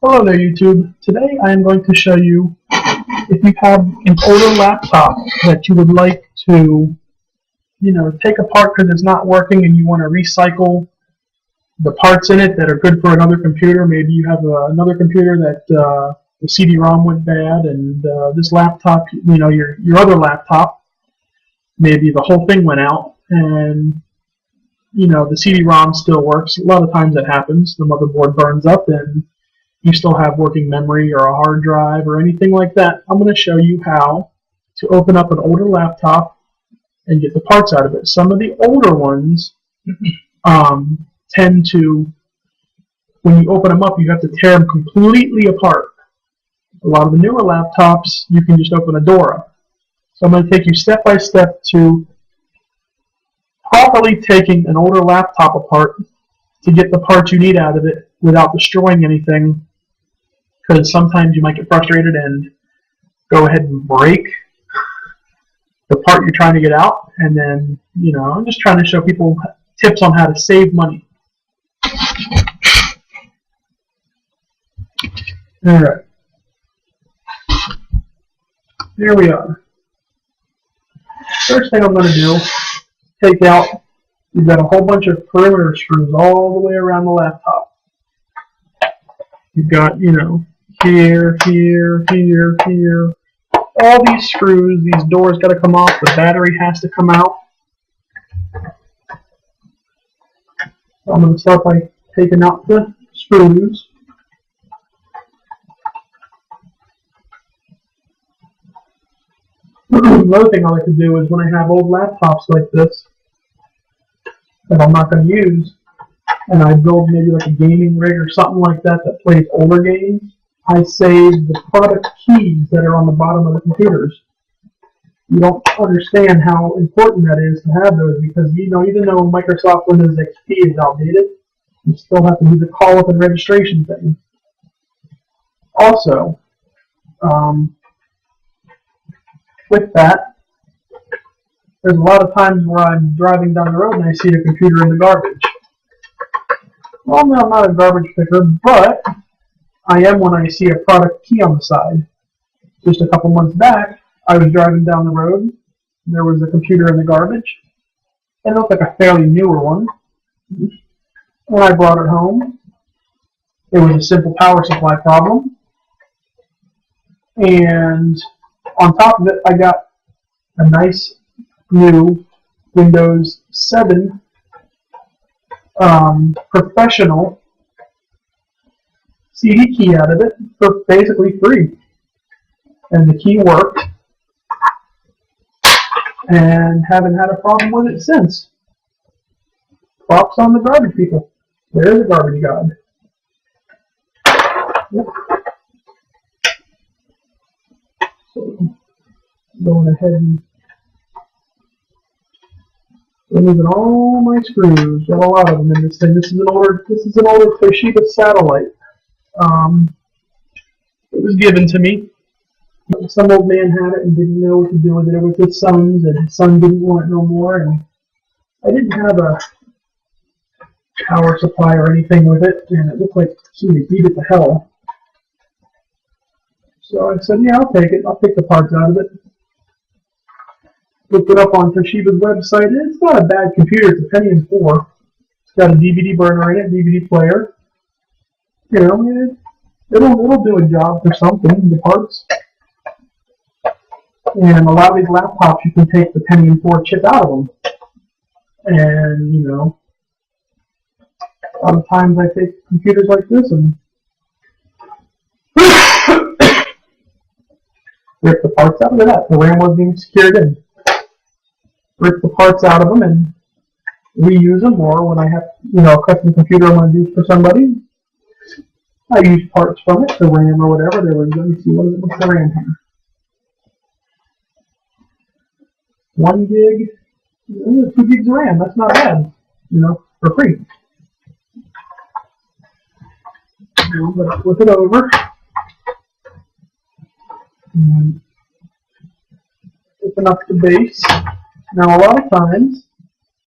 Hello there YouTube. Today I am going to show you if you have an older laptop that you would like to, take apart because it's not working and you want to recycle the parts in it that are good for another computer. Maybe you have another computer that the CD-ROM went bad and this laptop, your other laptop, maybe the whole thing went out and the CD-ROM still works. A lot of times that happens. The motherboard burns up and you still have working memory or a hard drive or anything like that. I'm going to show you how to open up an older laptop and get the parts out of it. Some of the older ones tend to, when you open them up, you have to tear them completely apart. A lot of the newer laptops, you can just open a door up. So I'm going to take you step by step to properly taking an older laptop apart to get the parts you need out of it without destroying anything, because sometimes you might get frustrated and go ahead and break the part you're trying to get out. And then, I'm just trying to show people tips on how to save money. Alright. Here we are. First thing I'm going to do, take out, you've got a whole bunch of perimeter screws all the way around the laptop. You've got, here, here, here, here. All these screws, these doors got to come off. The battery has to come out. So I'm going to start by taking out the screws. Another thing I like to do is when I have old laptops like this that I'm not going to use, and I build maybe like a gaming rig or something like that that plays older games, I save the product keys that are on the bottom of the computers. You don't understand how important that is to have those, because even though Microsoft Windows XP is outdated, you still have to do the call-up and registration thing. Also, with that, there's a lot of times where I'm driving down the road and I see the computer in the garbage. Well, no, I'm not a garbage picker, but I am when I see a product key on the side. Just a couple months back, I was driving down the road. There was a computer in the garbage. It looked like a fairly newer one. When I brought it home, it was a simple power supply problem. And on top of it, I got a nice new Windows 7 professional CD key out of it for basically free. And the key worked, and haven't had a problem with it since. Props on the garbage people. There's a garbage god. Yep. So, going ahead and removing all my screws. Got a lot of them in this thing. This is an older Toshiba satellite. It was given to me. Some old man had it and didn't know what to do with it. It was his son's, and his son didn't want it no more. And I didn't have a power supply or anything with it, and it looked like somebody beat it to hell. So I said, yeah, I'll take it. I'll take the parts out of it. Looked it up on Toshiba's website. It's not a bad computer. It's a Pentium 4. It's got a DVD burner in it, DVD player. It'll do a job for something, the parts. And a lot of these laptops, you can take the Pentium 4 chip out of them. And, a lot of times I take computers like this and rip the parts out of that. The RAM wasn't even secured in. Rip the parts out of them and reuse them, or when I have, a custom computer I want to use for somebody, I use parts from it, the RAM or whatever. Let me see, what's the RAM here? 1 gig, 2 gigs of RAM, that's not bad, for free. I'm going to flip it over and open up the base. Now, a lot of times,